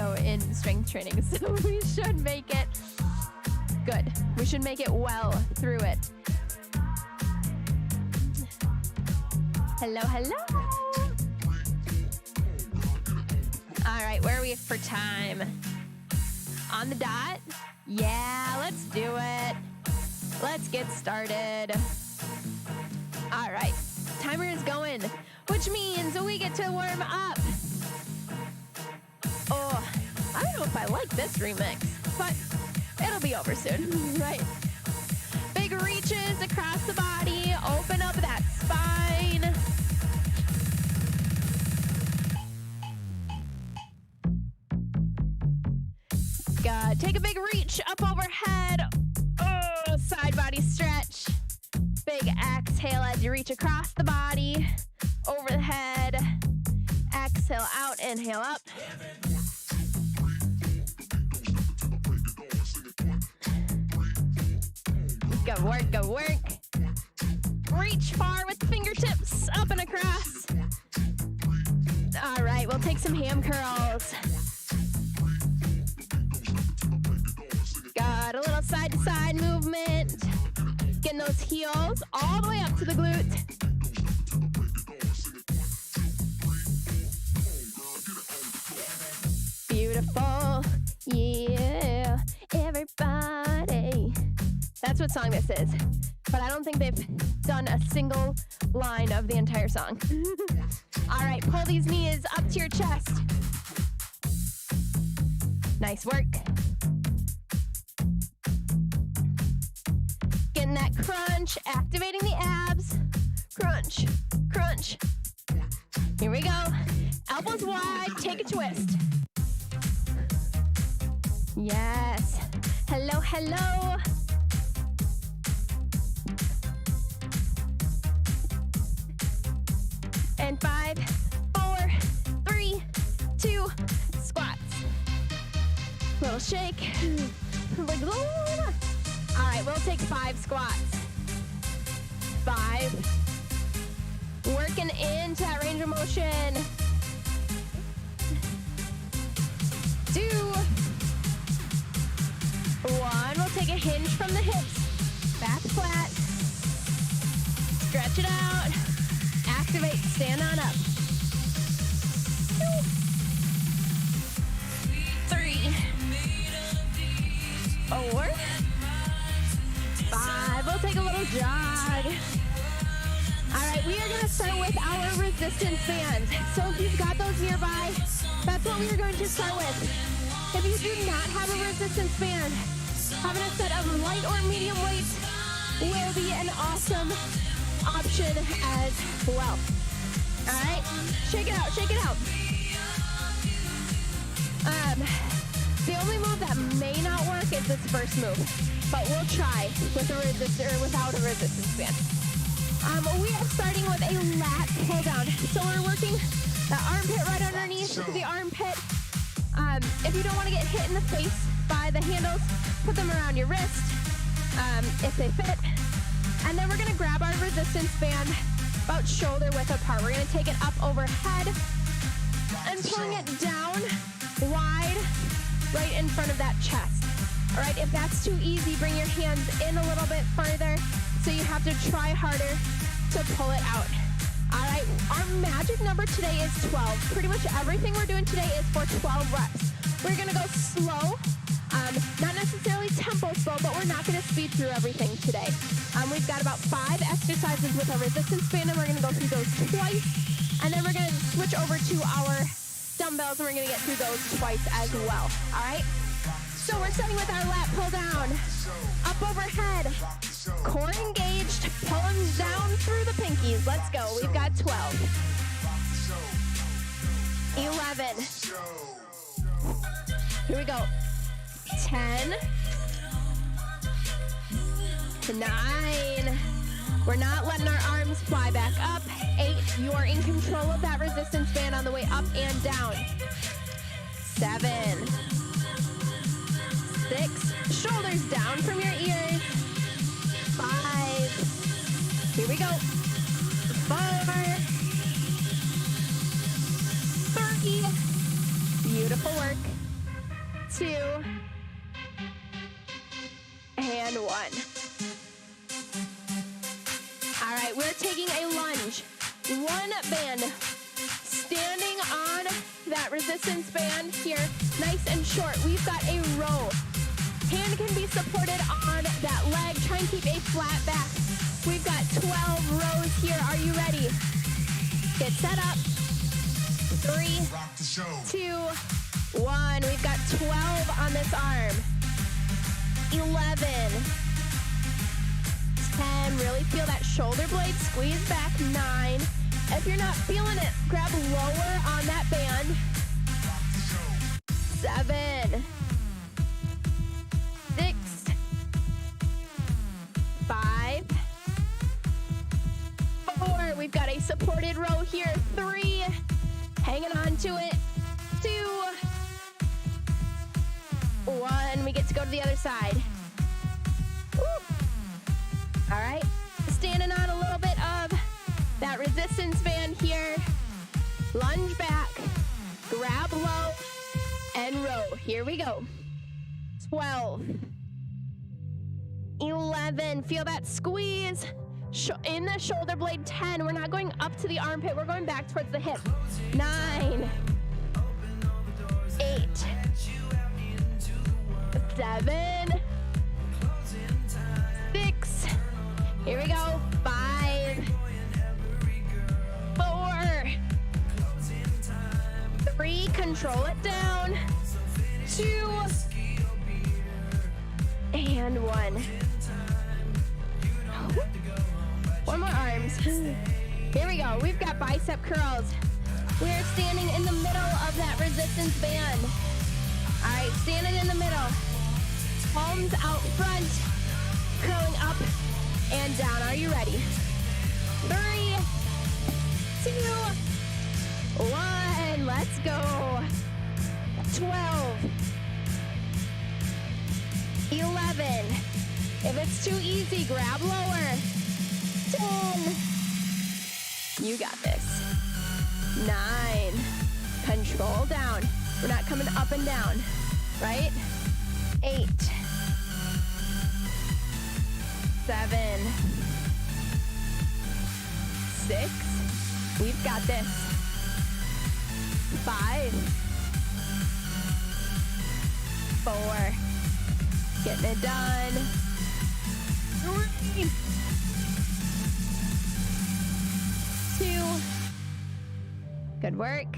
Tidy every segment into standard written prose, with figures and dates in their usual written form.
also in strength training, so we should make it good. We should make it well through it. Hello, hello. All right, where are we for time? On the dot? Yeah, let's do it. Let's get started. All right, timer is going, which means we get to warm up. Oh, I don't know if I like this remix, but it'll be over soon, right? Big reaches across the body, open up that spine. Good. Take a big reach up overhead. Oh, side body stretch. Big exhale as you reach across the body, over the head. Exhale out, inhale up. Good work, good work. Reach far with the fingertips, up and across. All right, we'll take some ham curls. Got a little side to side movement. Getting those heels all the way up to the glute. Beautiful, yeah, everybody. That's what song this is, but I don't think they've done a single line of the entire song. All right, pull these knees up to your chest. Nice work. Getting that crunch, activating the abs. Crunch, crunch. Here we go. Elbows wide, take a twist. Yes. Hello, hello. And 5, 4, 3, 2, squats. Little shake. All right, we'll take 5 squats. 5. Working into that range of motion. 2. 1. We'll take a hinge from the hips. Back flat. Stretch it out. Activate, stand on up. 2. 3. 4. 5. We'll take a little jog. All right, we are going to start with our resistance bands. So if you've got those nearby, that's what we are going to start with. If you do not have a resistance band, having a set of light or medium weight will be an awesome option as well. All right, shake it out, shake it out. The only move that may not work is this first move, but we'll try with a resistor or without a resistance band. We are starting with a lat pull down. So we're working the armpit right underneath the armpit. If you don't want to get hit in the face by the handles, put them around your wrist if they fit. And then we're going to grab our resistance band about shoulder width apart. We're going to take it up overhead and pulling it down wide right in front of that chest. All right, if that's too easy, bring your hands in a little bit further so you have to try harder to pull it out. All right, our magic number today is 12. Pretty much everything we're doing today is for 12 reps. We're going to go slow, not necessarily tempo slow, but we're not going to speed through everything today. We've got about 5 exercises with our resistance band, and we're going to go through those twice. And then we're going to switch over to our dumbbells, and we're going to get through those twice as well. All right? So we're starting with our lat pull down. Up overhead. Core engaged. Pull them down through the pinkies. Let's go. We've got 12. 11. Here we go. 10. 9. We're not letting our arms fly back up. 8. You are in control of that resistance band on the way up and down. 7. 6. Shoulders down from your ears. 5. Here we go. 4. 3. Beautiful work. 2, and 1. All right, we're taking a lunge. One band, standing on that resistance band here, nice and short. We've got a row. Hand can be supported on that leg. Try and keep a flat back. We've got 12 rows here. Are you ready? Get set up. 3, 2, 1. We've got 12 on this arm. 11, 10. Really feel that shoulder blade squeeze back. 9. If you're not feeling it, grab lower on that band. 7, 6, 5, 4. We've got a supported row here. 3, hanging on to it. 2, 1. We get to go to the other side. Woo. All right, standing on a little bit of that resistance band here. Lunge back, grab low, and row. Here we go. 12, 11. Feel that squeeze in the shoulder blade. 10. We're not going up to the armpit. We're going back towards the hip. 9, 8, 7, 6. Here we go. 5, 4, 3. Control it down. 2, and 1. One more arms. Here we go. We've got bicep curls. We're standing in the middle of that resistance band. All right, standing in the middle. Palms out front, curling up and down. Are you ready? 3, 2, 1. Let's go. 12, 11. If it's too easy, grab lower. 10. You got this. 9. Control down. We're not coming up and down, right? 8, 7, 6. We've got this. 5, 4. Getting it done. 3, 2. Good work.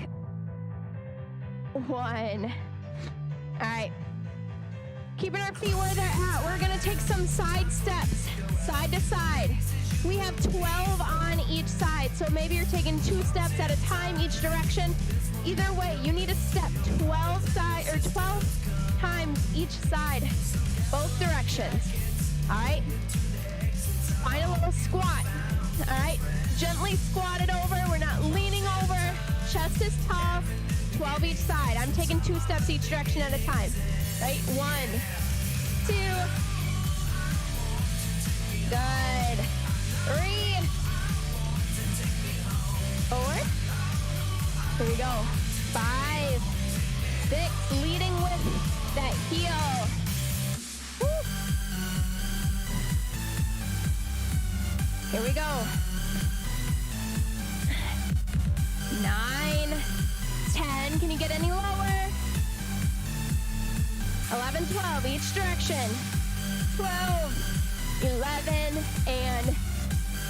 1. All right. Keeping our feet where they're at. We're gonna take some side steps, side to side. We have 12 on each side, so maybe you're taking 2 steps at a time each direction. Either way, you need to step 12 times each side, both directions. All right. Find a little squat. All right. Gently squat it over. We're not leaning over. Chest is tall. 12 each side. I'm taking 2 steps each direction at a time. Right? 1, 2. Good. 3, 4. Here we go. 5, 6. Leading with that heel. Woo. Here we go. 9, 10. Can you get any lower? 11, 12, each direction. 12, 11, and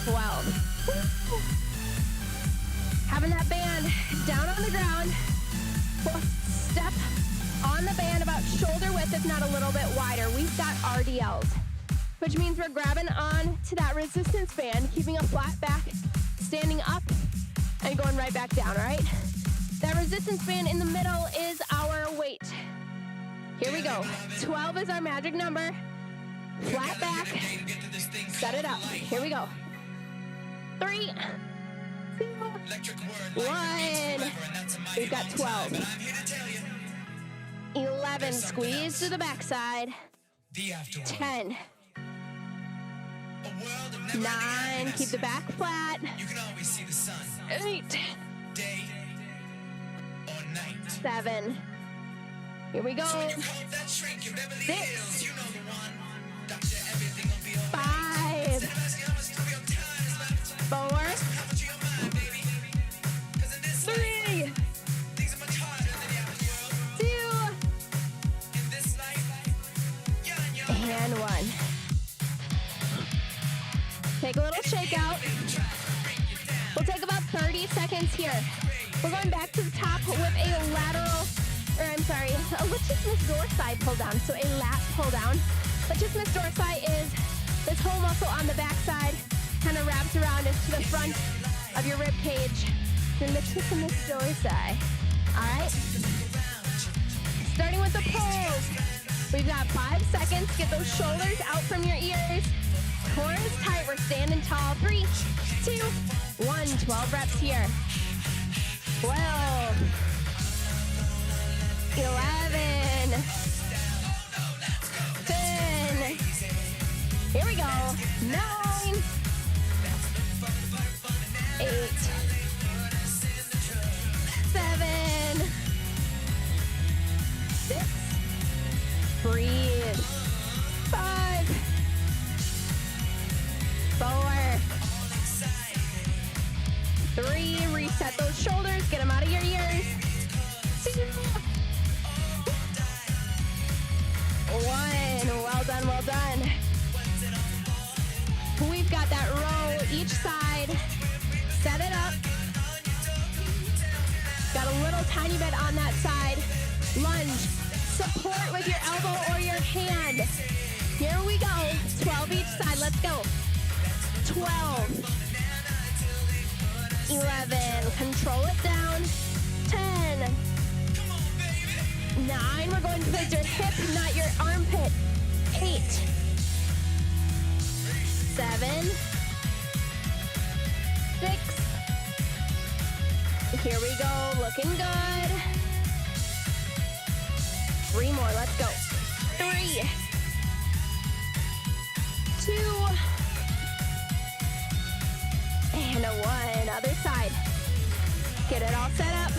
12. Woo. Having that band down on the ground. We'll step on the band about shoulder width, if not a little bit wider. We've got RDLs, which means we're grabbing on to that resistance band, keeping a flat back, standing up, and going right back down, all right? That resistance band in the middle is our weight. Here we go. 12 is our magic number. Flat back. Set it up. Here we go. 3, 2, 1. We've got 12. 11. Squeeze to the backside. 10. 9. Keep the back flat. 8. 7. Here we go. 6, 5, 4, 3, 2, and 1. Take a little shake out. We'll take about 30 seconds here. We're going back to the top with a lateral, a latissimus dorsi pull down. So a lat pull down. Latissimus dorsi is this whole muscle on the back side, kind of wraps around into the front of your rib cage. Your latissimus dorsi. All right. Starting with the pulls. We've got 5 seconds. Get those shoulders out from your ears. Core is tight. We're standing tall. 3, 2, 1. 12 reps here. 12. 11. 10. Here we go. 9. 8. 7. 6. Breathe. 5. 4. 3. Reset those shoulders. Get them out of your ears. 2. 1. Well done, well done. We've got that row each side. Set it up. Got a little tiny bit on that side. Lunge. Support with your elbow or your hand. Here we go. 12 each side. Let's go. 12. 11. Control it down. 10. 9. We're going towards your hip, not your armpit. 8. 7. 6. Here we go. Looking good. 3 more. Let's go. 3. 2. And a 1. Other side. Get it all set up.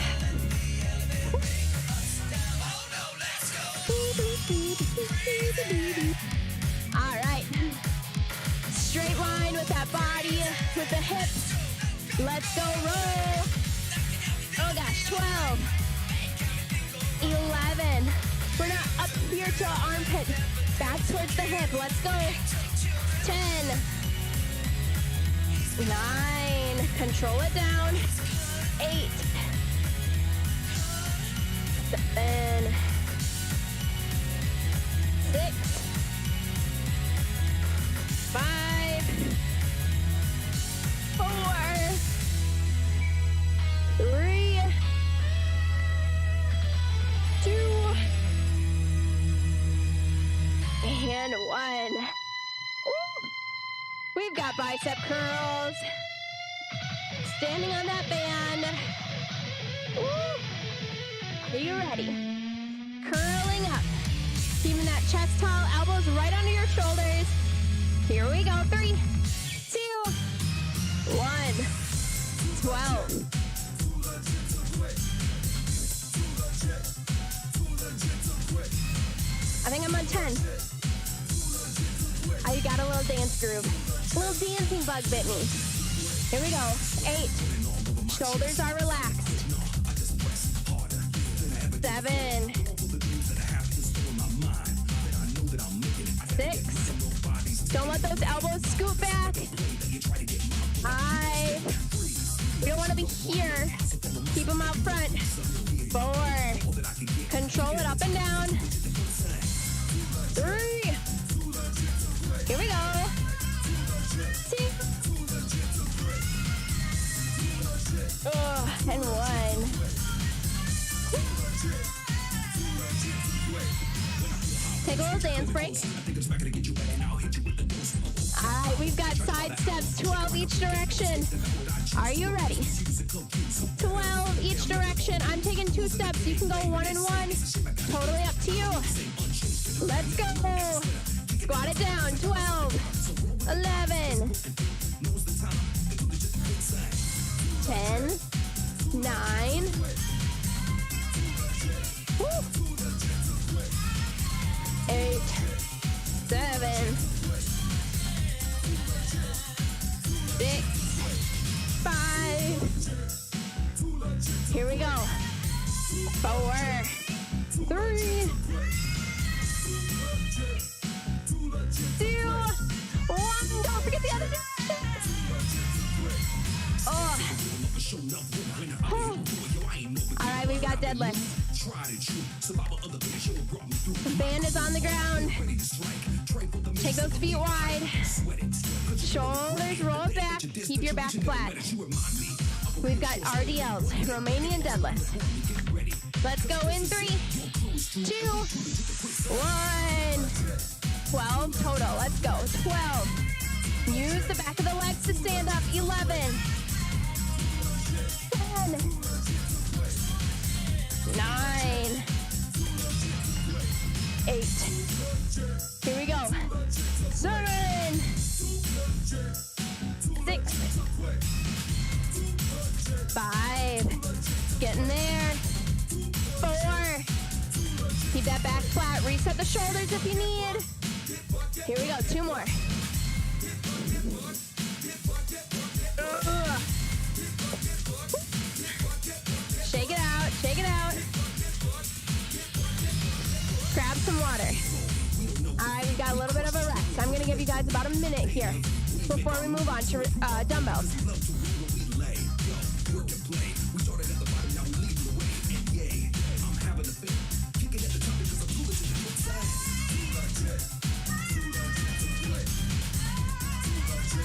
All right. Straight line with that body, with the hips. Let's go, roll. Oh gosh, 12. 11. We're not up here to our armpit. Back towards the hip. Let's go. 10. 9. Control it down. 8. 7. 6. 5. 4. 3. 2. And 1. Woo. We've got bicep curls. Standing on that band. Woo. Are you ready? Curling up. Keeping that chest tall, elbows right under your shoulders. Here we go. 3, 2, 1. 12. I think I'm on 10. I got a little dance groove. A little dancing bug bit me. Here we go. 8. Shoulders are relaxed. 7. 6. Don't let those elbows scoot back. 5. We don't want to be here. Keep them out front. 4. Control it up and down. 3. Here we go. 2. And 1. Take a little dance break. All right, we've got side steps, 12 each direction. Are you ready? 12 each direction. I'm taking 2 steps. You can go 1 and 1. Totally up to you. Let's go. Squat it down. 12, 11, 10, 9, 8, 8, 7, 6, 5. Here we go. 4, 3, 2, 1. Don't forget the other direction. Oh. All right, we've got deadlift. The band is on the ground. Take those feet wide. Shoulders roll back. Keep your back flat. We've got RDLs, Romanian deadlift. Let's go in 3, 2, 1. 12 total. Let's go. 12. Use the back of the legs to stand up. 11. 10. 9. 8. Here we go. 7. 6. 5. Getting there. 4. Keep that back flat. Reset the shoulders if you need. Here we go. 2 more. Shake it out. Shake it out. Grab some water. All right, we've got a little bit of a rest. I'm going to give you guys about a minute here before we move on to dumbbells.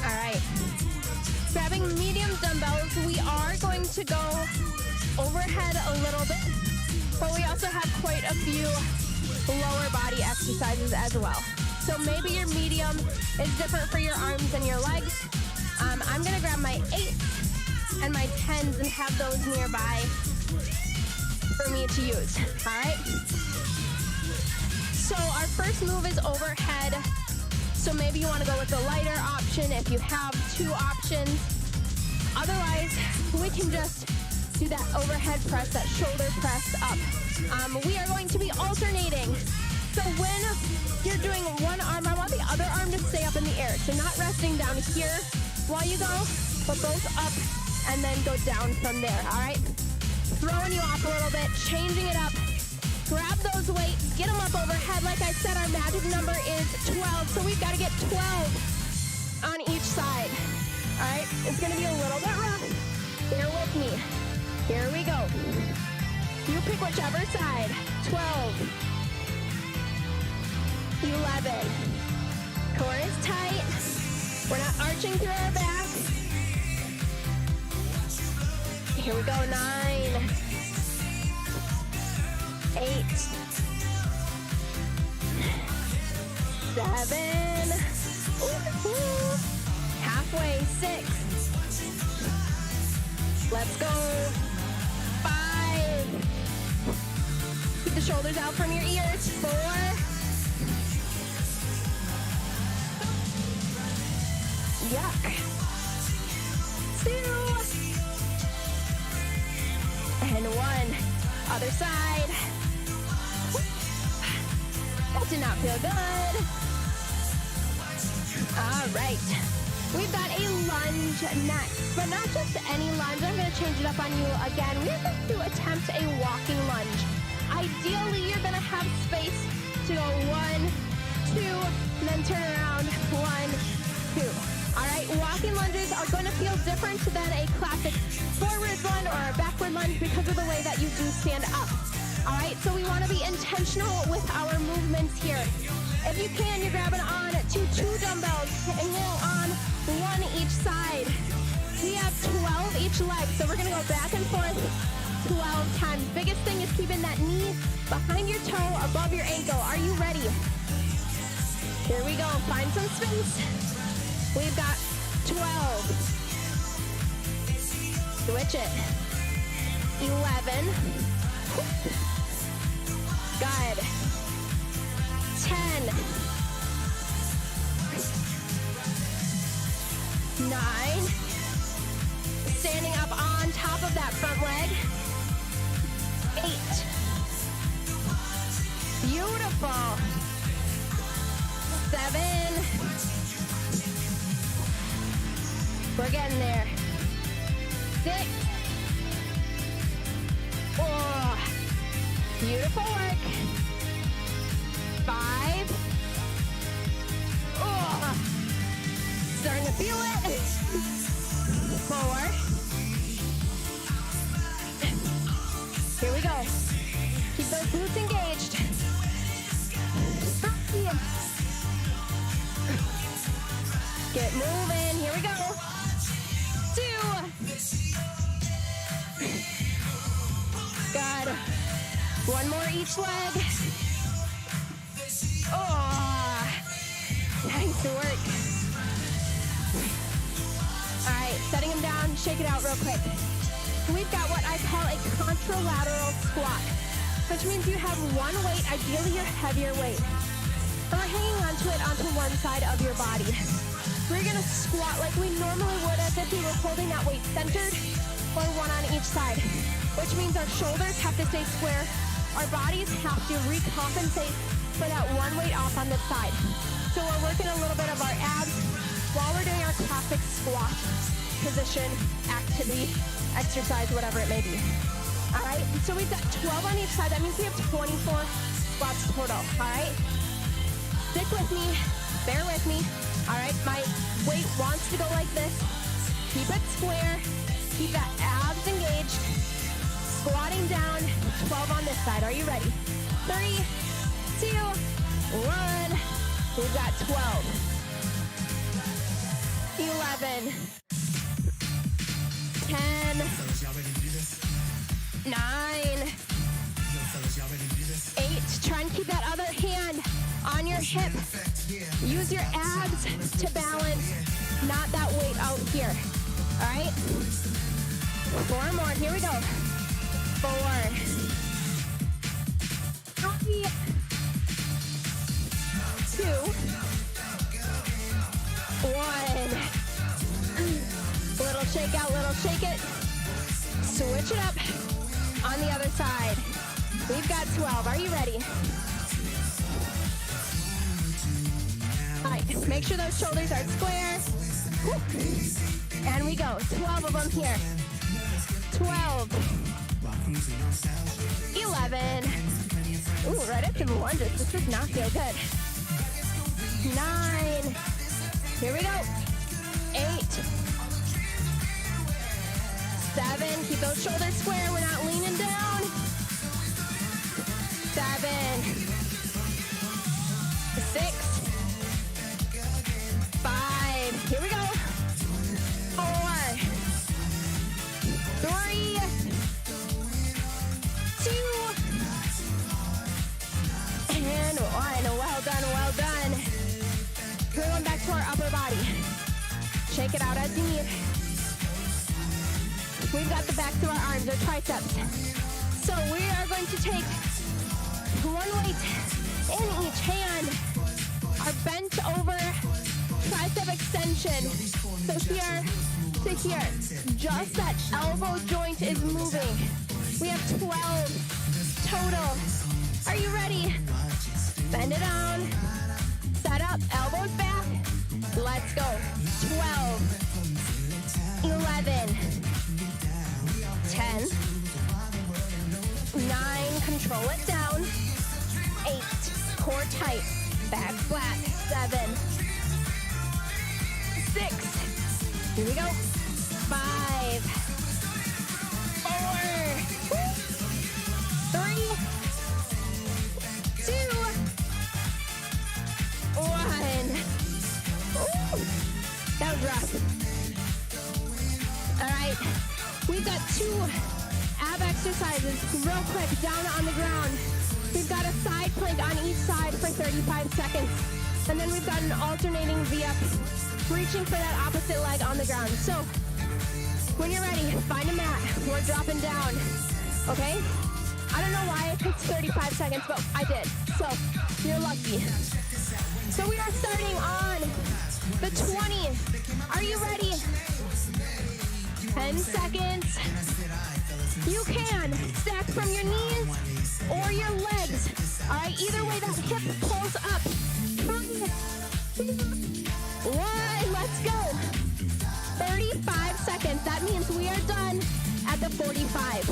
All right. Grabbing medium dumbbells, we are going to go overhead a little bit, but we also have quite a few lower body exercises as well. So maybe your medium is different for your arms and your legs. I'm gonna grab my 8s and my 10s and have those nearby for me to use, all right? So our first move is overhead. So maybe you wanna go with the lighter option if you have 2 options. Otherwise, we can just do that overhead press, that shoulder press up. We are going to be alternating. So when you're doing one arm, I want the other arm to stay up in the air. So not resting down here while you go, but both up and then go down from there, all right? Throwing you off a little bit, changing it up. Grab those weights, get them up overhead. Like I said, our magic number is 12, so we've got to get 12 on each side, all right? It's going to be a little bit rough. Bear with me. Here we go. You pick whichever side. 12. 11. Core is tight. We're not arching through our back. Here we go. 9. 8. 7. Ooh. Halfway. 6. Let's go. 5. Keep the shoulders out from your ears. 4. Yuck. 2. And 1. Other side. That did not feel good. All right. We've got a lunge next, but not just any lunge. I'm going to change it up on you again. We're going to attempt a walking lunge. Ideally, you're going to have space to go 1, 2, and then turn around. 1, 2. All right, walking lunges are going to feel different than a classic forward lunge or a backward lunge because of the way that you do stand up. All right, so we want to be intentional with our movements here. If you can, you're grabbing on to 2 dumbbells and go on 1 each side. We have 12 each leg, so we're going to go back and forth 12 times. Biggest thing is keeping that knee behind your toe, above your ankle. Are you ready? Here we go. Find some space. We've got 12. Switch it. 11. Good. 10. 9. Standing up on top of that front leg. 8. Beautiful. 7. We're getting there. 6. Oh, beautiful work. 5. Oh, starting to feel it. 4. Here we go. Keep those glutes engaged. 3. Get moving. Here we go. 2. Good. 1 more each leg. Oh, nice work. All right, setting them down. Shake it out real quick. We've got what I call a contralateral squat, which means you have one weight, ideally your heavier weight, and we're hanging onto it onto one side of your body. We're gonna squat like we normally would as if we were holding that weight centered, or one on each side, which means our shoulders have to stay square. Our bodies have to recompensate for that one weight off on the side. So we're working a little bit of our abs while we're doing our classic squat position, activity, exercise, whatever it may be. All right, so we've got 12 on each side. That means we have 24 squats total, all right? Stick with me, bear with me. All right, my weight wants to go like this. Keep it square, keep that abs engaged. Squatting down, 12 on this side. Are you ready? 3, 2, 1. We've got 12. 11. 10. 9. 8. Try and keep that other hand on your hip. Use your abs to balance, not that weight out here. All right? 4 more. Here we go. 4. 3. 2. 1. Little shake out, little shake it. Switch it up on the other side. We've got 12. Are you ready? All right, make sure those shoulders are square. Woo. And we go. 12 of them here. 12. 11. Ooh, right up to the lunges. This does not feel good. 9. Here we go. 8. 7. Keep those shoulders square. We're not leaning down. 7. 6. 5. Here we go. 4. 3. 2. And 1. Well done, well done. We're going back to our upper body. Shake it out as you need. We've got the back through our arms, our triceps. So we are going to take one weight in each hand. Our bent over tricep extension. So here to here. Just that elbow joint is moving. We have 12 total. Are you ready? Bend it down. Set up, elbows back. Let's go. 12. 11. 10. 9. Control it down. 8. Core tight. Back flat. 7. 6. Here we go. 5. 4. 3. 2. 1. Ooh, that was rough. All right, we've got 2 ab exercises real quick down on the ground. We've got a side plank on each side for 35 seconds. And then we've got an alternating V-up, reaching for that opposite leg on the ground. So when you're ready, find a mat. We're dropping down, okay? I don't know why it takes 35 seconds, but I did. So you're lucky. So we are starting on the 20. Are you ready? 10 seconds. You can stack from your knees or your legs. All right, either way, that hip pulls up. 3, at the 45.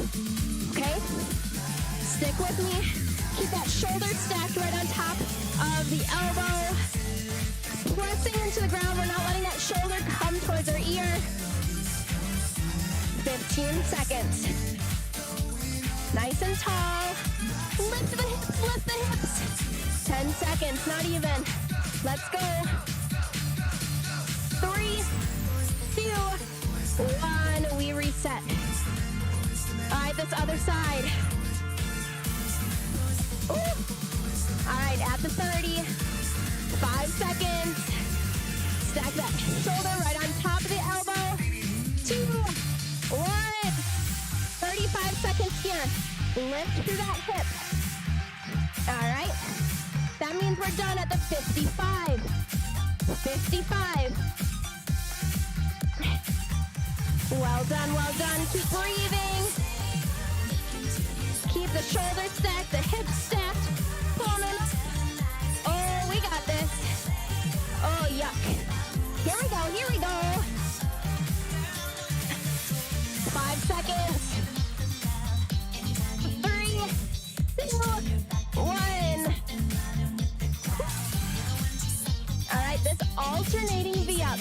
Okay? Stick with me. Keep that shoulder stacked right on top of the elbow. Pressing into the ground. We're not letting that shoulder come towards our ear. 15 seconds. Nice and tall. Lift the hips, lift the hips. 10 seconds, not even. Let's go. 3, 2, 1. We reset. All right, this other side. Ooh. All right, at the 30. 5 seconds. Stack that shoulder right on top of the elbow. 2, 1. 35 seconds here. Lift through that hip. All right. That means we're done at the 55. 55. Well done, well done. Keep breathing. Keep the shoulders stacked, the hips stacked. Pulling it up. Oh, we got this. Oh, yuck. Here we go, here we go. 5 seconds. 3, 2, 1. All right, this alternating V up.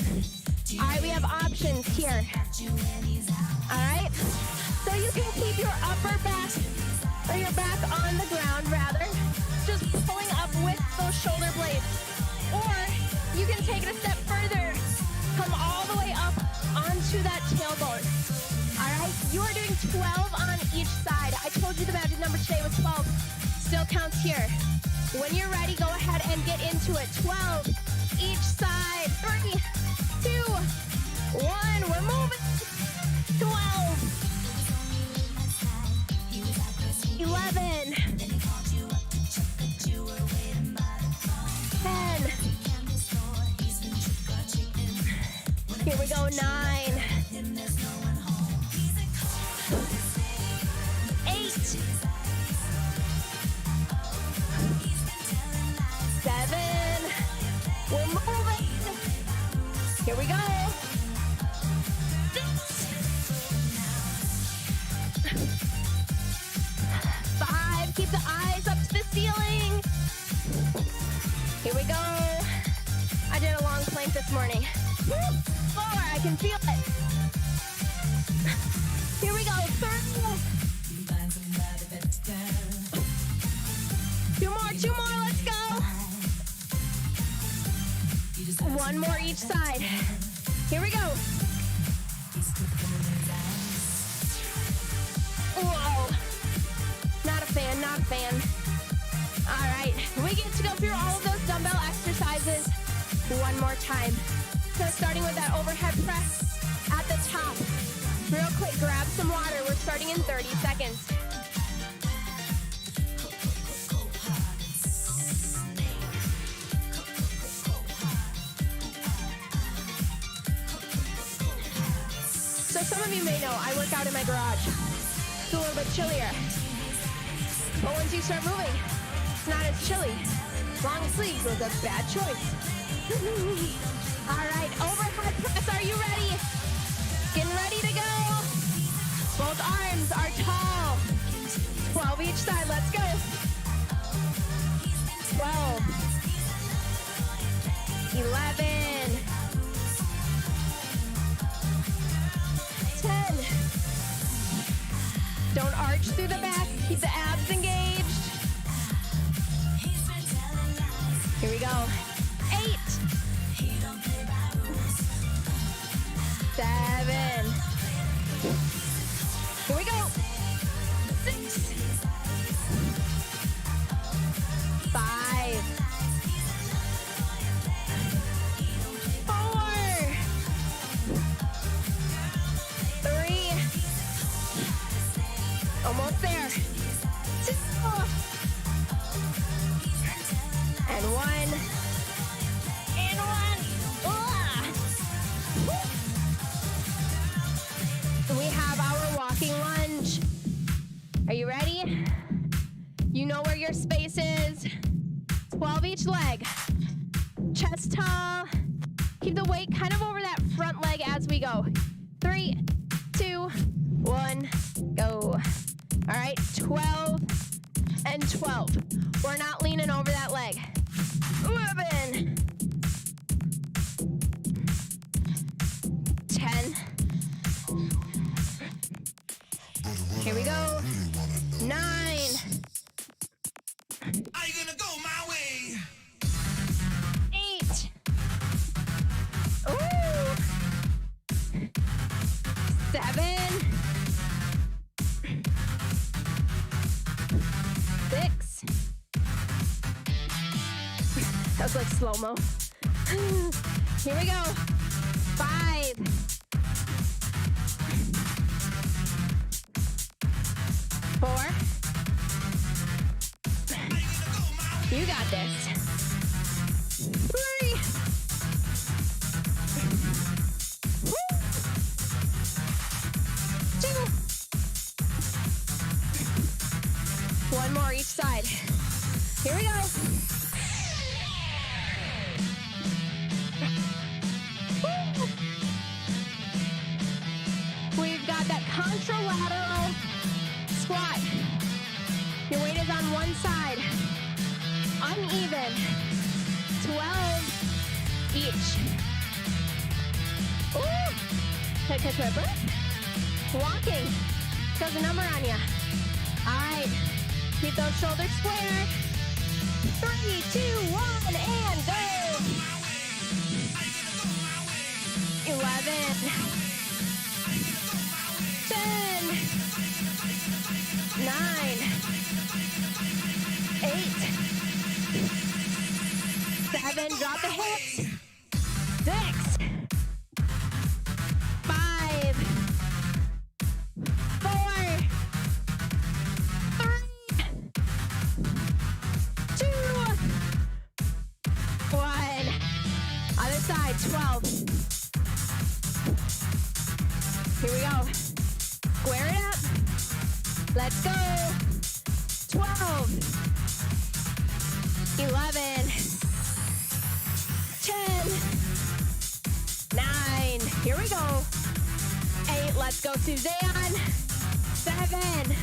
All right, we have options here. All right, so you can keep your upper back, or your back on the ground rather, just pulling up with those shoulder blades. Or you can take it a step further, come all the way up onto that tailbone. All right, you are doing 12 on each side. I told you the magic number today was 12. Still counts here. When you're ready, go ahead and get into it. 12 each side. 3, 2, 1. We're moving. 12. 11. 10. Here we go. 9. 8. 7. We're moving. Here we go. 6. 5. Keep the eyes up to the ceiling. Here we go. I did a long plank this morning. 4. I can feel it. Here we go. 3. 2 more. Let's go. 1 more each side. Here we go. Whoa. Not a fan. All right. We get to go through all of those dumbbell exercises one more time. So starting with that overhead press at the top. Real quick, grab some water. We're starting in 30 seconds. So some of you may know I work out in my garage. It's a little bit chillier. But once you start moving, it's not as chilly. Long sleeves was a bad choice. All right, overhead press, are you ready? Getting ready to go. Both arms are tall. 12 each side, let's go. 12. 11. 10. Don't arch through the back. Keep the abs engaged. Here we go. 8. 7. Here we go. 6. 5. 4. 3. Almost there. 2. And 1. And 1. We have our walking lunge. Are you ready? You know where your space is. 12 each leg. Chest tall. Keep the weight kind of over that front leg as we go. 3, 2, 1, go. All right, 12 and 12. We're not leaning over that leg. 11, 10. Here we go. 9. Are you gonna go my way? 8. Ooh. 7. 6. That was like slow-mo. Here we go. 5. 4. You got this. 3. Woo. 2. 1 more each side. Here we go. Woo. We've got that contralateral squat. Your weight is on one side. Uneven. 12 each. Ooh. Catch my breath. Walking. Throws a number on you. All right. Keep those shoulders square. 3, 2, 1, and go. 11. 10. 9. 8. 7. Drop the hips. 6. 5. 4. 3. 2. 1. Other side. 12. Here we go. Square it up. Let's go. 12. 11. 10. 9. Here we go. 8. Let's go, Suzanne. 7.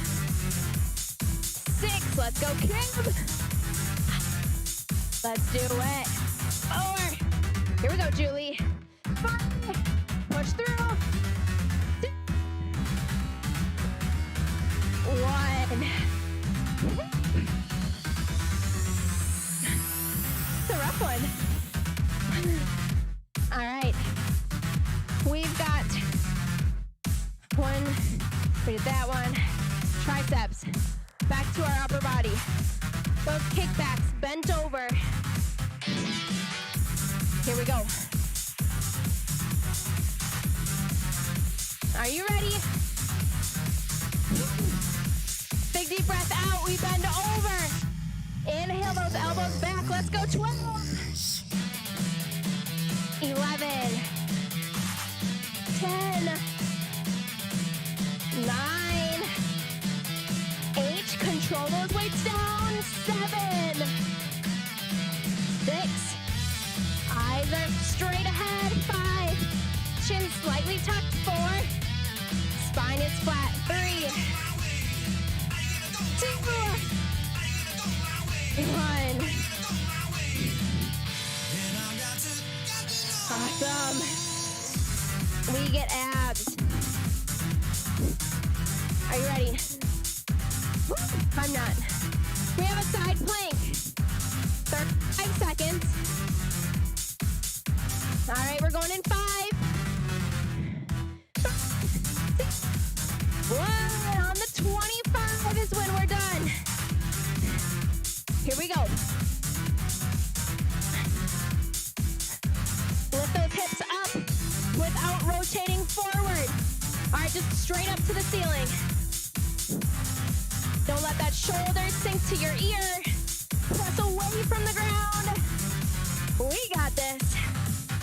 6. Let's go, Kim. Let's do it. 4. Here we go, Julie. 5. Push through. 2. 1. It's a rough one. All right. We've got one. We did that one. Triceps. Back to our upper body. Those kickbacks bent over. Here we go. Are you ready? Big deep breath out. We bend over. Inhale those elbows back. Let's go. 12. 11. 10. 9. 8. Control those weights down. 7. 6. Eyes are straight ahead. 5. Chin slightly tucked. 4. Spine is flat. 3. 2. 1. Awesome. We get abs. Are you ready? I'm not. We have a side plank. 35 seconds. All right, we're going in 5. 6. 1. On the 25 is when we're done. Here we go. Lift those hips up without rotating forward. All right, just straight up to the ceiling. Don't let that shoulder sink to your ear. Press away from the ground. We got this.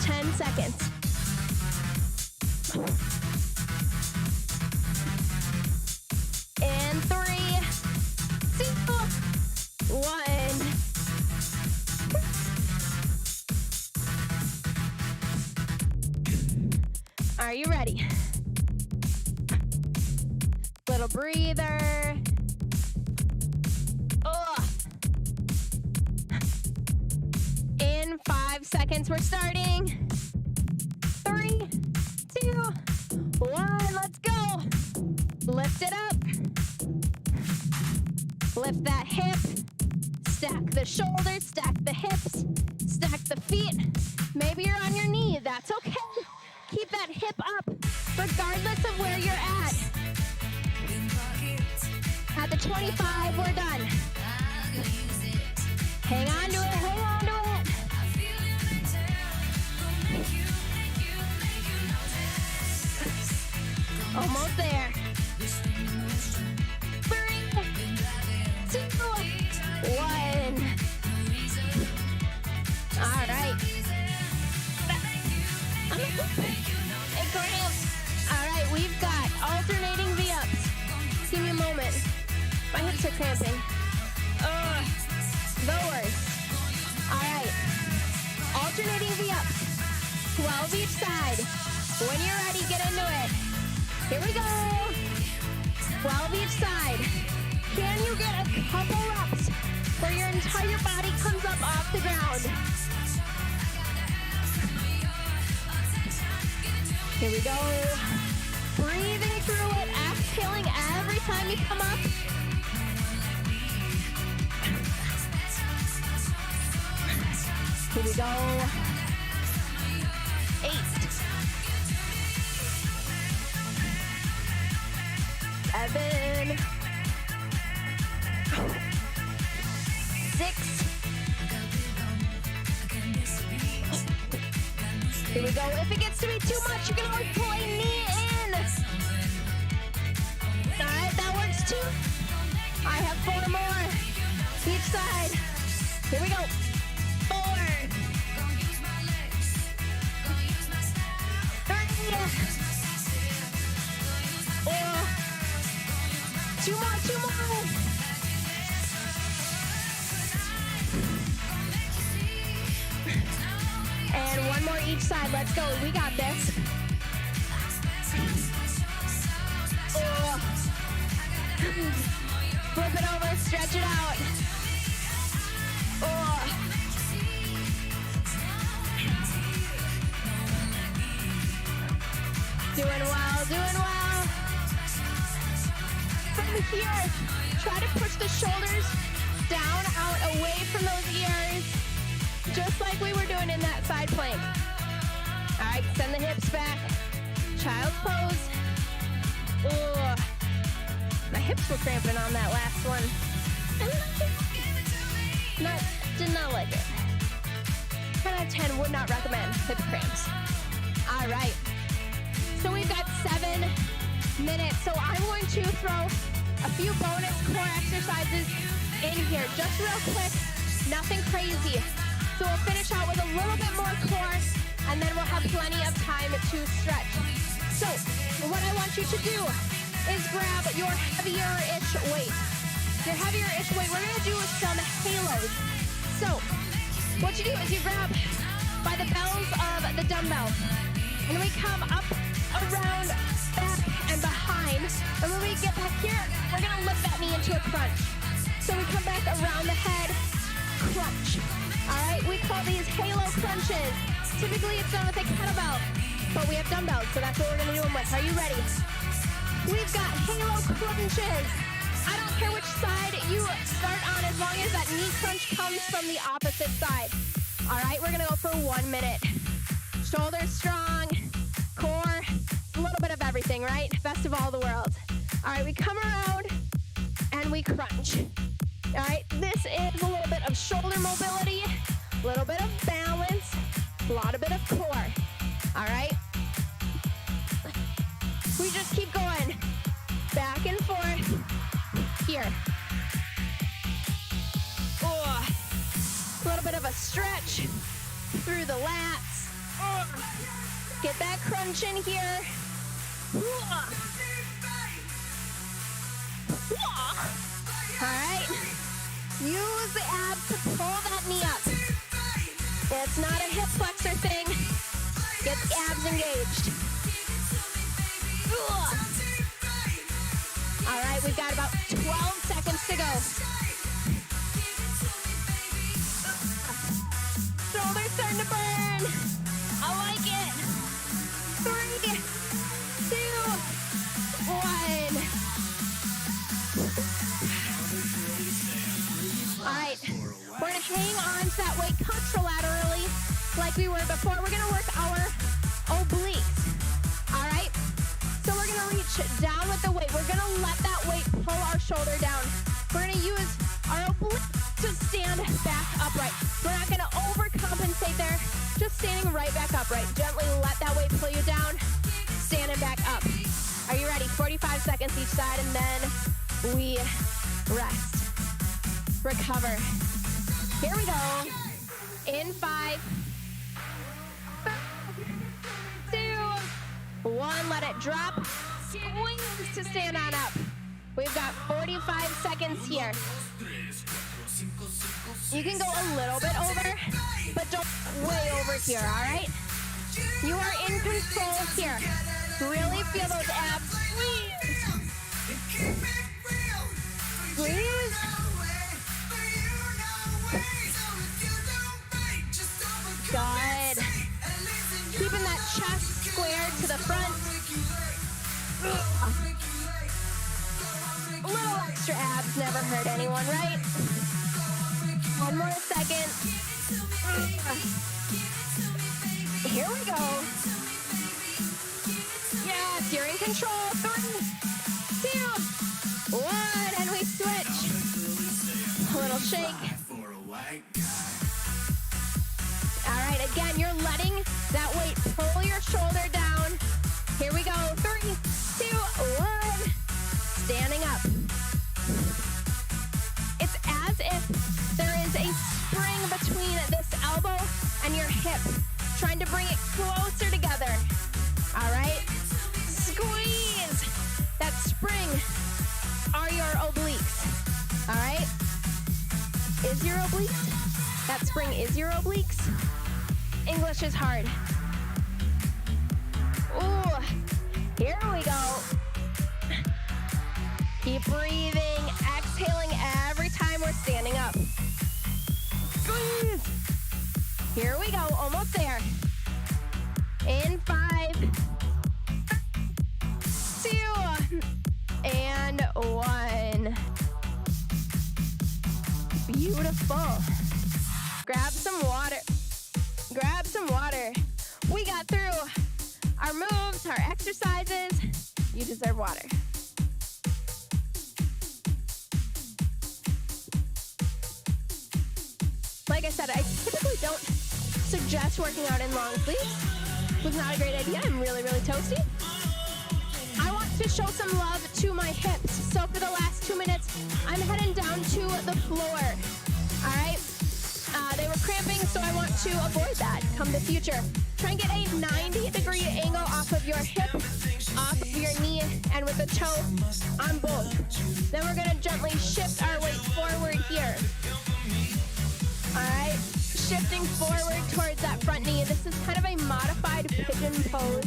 10 seconds. In 3, 2, 1. Are you ready? Little breather. Ugh. In 5 seconds, we're starting. 3, 2, 1, let's go. Lift it up. Lift that hip. Stack the shoulders, stack the hips, stack the feet. Maybe you're on your knee, that's okay. Keep that hip up, regardless of where you're at. At the 25, we're done. Hang on to it, hang on to it. Almost there. 3, 2, 1. All right. It cramps. All right, we've got alternating V-ups. Give me a moment. My hips are cramping. The worst. All right. Alternating V-ups. 12 each side. When you're ready, get into it. Here we go. 12 each side. Can you get a couple reps where your entire body comes up off the ground? Here we go. Breathing through it, exhaling every time you come up. Here we go. 8. 7. 6. Here we go. If it gets to be too much, you can always pull a knee in. All right, that works too. I have 4 more each side. Here we go. 4. 3. 2 more, 2 more. And 1 more each side. Let's go. We got this. Flip it over. Stretch it out. Doing well. Doing well. From here, try to push the shoulders down, out, away from those ears. Just like we were doing in that side plank. All right, send the hips back. Child's pose. Ugh. My hips were cramping on that last one. Did not like it. 10 out of 10 would not recommend hip cramps. All right. So we've got 7 minutes. So I'm going to throw a few bonus core exercises in here. Just real quick. Nothing crazy. So we'll finish out with a little bit more core, and then we'll have plenty of time to stretch. So what I want you to do is grab your heavier-ish weight. Your heavier-ish weight, we're gonna do some halos. So what you do is you grab by the bells of the dumbbell, and we come up, around, back, and behind. And when we get back here, we're gonna lift that knee into a crunch. So we come back around the head, crunch. All right, we call these halo crunches. Typically it's done with a kettlebell, but we have dumbbells, so that's what we're gonna do them with. Are you ready? We've got halo crunches. I don't care which side you start on as long as that knee crunch comes from the opposite side. All right, we're gonna go for 1 minute. Shoulders strong, core, a little bit of everything, right? Best of all the world. All right, we come around and we crunch. All right, this is a little bit of shoulder mobility, a little bit of balance, a lot of bit of core. All right, we just keep going back and forth here. A little bit of a stretch through the lats. Get that crunch in here. All right. Use the abs to pull that knee up. It's not a hip flexor thing. Get the abs engaged. All right, we've got about 12 seconds to go. Shoulders starting to burn. I like it. 3, 2, 1. All right, we're gonna hang on to that weight contralaterally like we were before. We're gonna work our obliques. All right, so we're gonna reach down with the weight. We're gonna let that weight pull our shoulder down. We're gonna use our obliques to stand back upright. We're not gonna overcompensate there, just standing right back upright. Gently let that weight pull you down, standing back up. Are you ready? 45 seconds each side, and then we rest. Recover. Here we go. In 5, 2, 1. Let it drop. Squeeze to stand on up. We've got 45 seconds here. You can go a little bit over, but don't way over here, all right? You are in control here. Really feel those abs. Squeeze. Squeeze. Good. Keeping that chest squared to the front. A little extra abs never hurt anyone, right? One more second. Here we go. Yes, you're in control. 3, 2, 1, and we switch. A little shake. All right, again, you're letting that weight pull your shoulder down. Here we go. 3, 2, 1. Standing up. It's as if there is a spring between this elbow and your hip, trying to bring it closer together. All right? Squeeze. That spring are your obliques. All right? Is your obliques? That spring is your obliques? English is hard. Ooh, here we go. Keep breathing, exhaling every time we're standing up. Squeeze. Here we go, almost there. In 5, 2, and 1. Beautiful. Grab some water. Grab some water. We got through our moves, our exercises. You deserve water. Like I said, I typically don't suggest working out in long sleeves. It was not a great idea. I'm really, really toasty. I want to show some love to my hips. So for the last 2 minutes, I'm heading down to the floor. All right? They were cramping, so I want to avoid that come the future. Try and get a 90-degree angle off of your hip, off of your knee, and with the toe on both. Then we're going to gently shift our weight forward here. All right? Shifting forward towards that front knee. This is kind of a modified pigeon pose.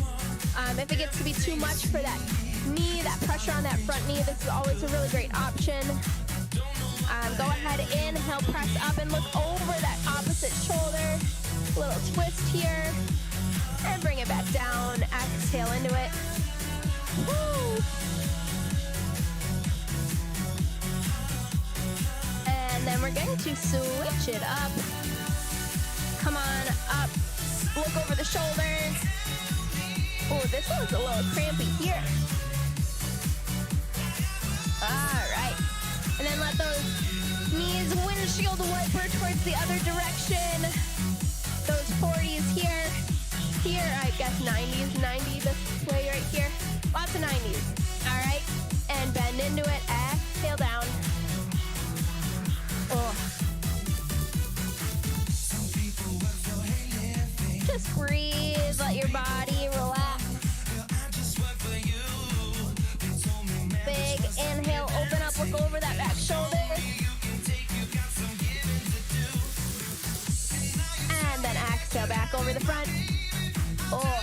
If it gets to be too much for that knee, that pressure on that front knee, this is always a really great option. Go ahead, inhale, press up and look over that opposite shoulder. A little twist here. And bring it back down. Exhale into it. Woo! And then we're going to switch it up. Come on up. Look over the shoulder. Oh, this one's a little crampy here. All right. And then let those knees windshield wiper towards the other direction. Those 40s here. Here, I guess 90s. 90 this way right here. Lots of 90s. All right. And bend into it. Exhale down. Oh. Just breathe. Let your body relax. Big inhale. Open up. Look over that back shoulder. And then exhale back over the front. Oh.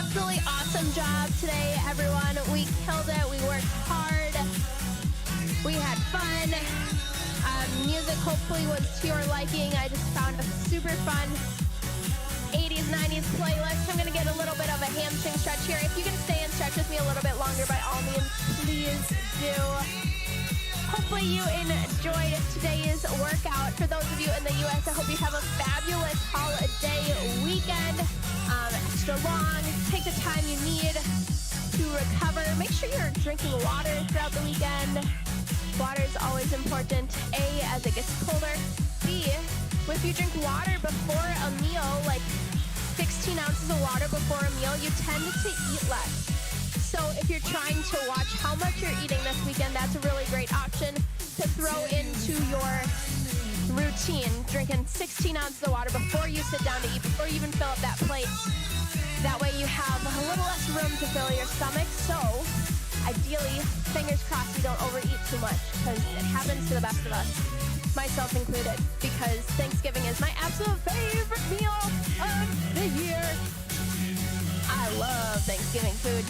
absolutely awesome job today, everyone. We killed it. We worked hard. We had fun. Music hopefully was to your liking. I just found a super fun 80s, 90s playlist. I'm going to get a little bit of a hamstring stretch here. If you can stay and stretch with me a little bit longer, by all means, please do. Hopefully you enjoyed today's workout. For those of you in the U.S., I hope you have a fabulous holiday weekend. Extra long. Take the time you need to recover. Make sure you're drinking water throughout the weekend. Water is always important. A, as it gets colder. B, if you drink water before a meal, like 16 ounces of water before a meal, you tend to eat less. So if you're trying to watch how much you're eating this weekend, that's a really great option to throw into your routine. Drinking 16 ounces of water before you sit down to eat, before you even fill up that plate. That way you have a little less room to fill your stomach. So ideally, fingers crossed, you don't overeat too much, because it happens to the best of us, myself included, because Thanksgiving is my absolute favorite meal of the year. I love Thanksgiving food.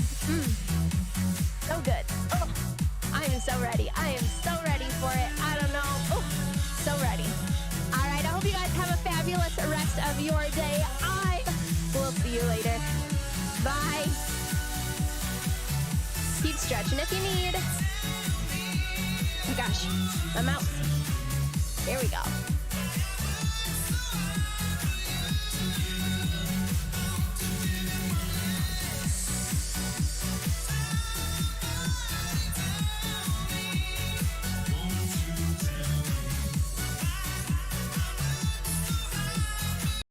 So good. Oh, I am so ready. I am so ready for it. I don't know. Oh, so ready. All right, I hope you guys have a fabulous rest of your day. I will see you later. Bye. Keep stretching if you need. Oh my gosh, my mouse. Here we go.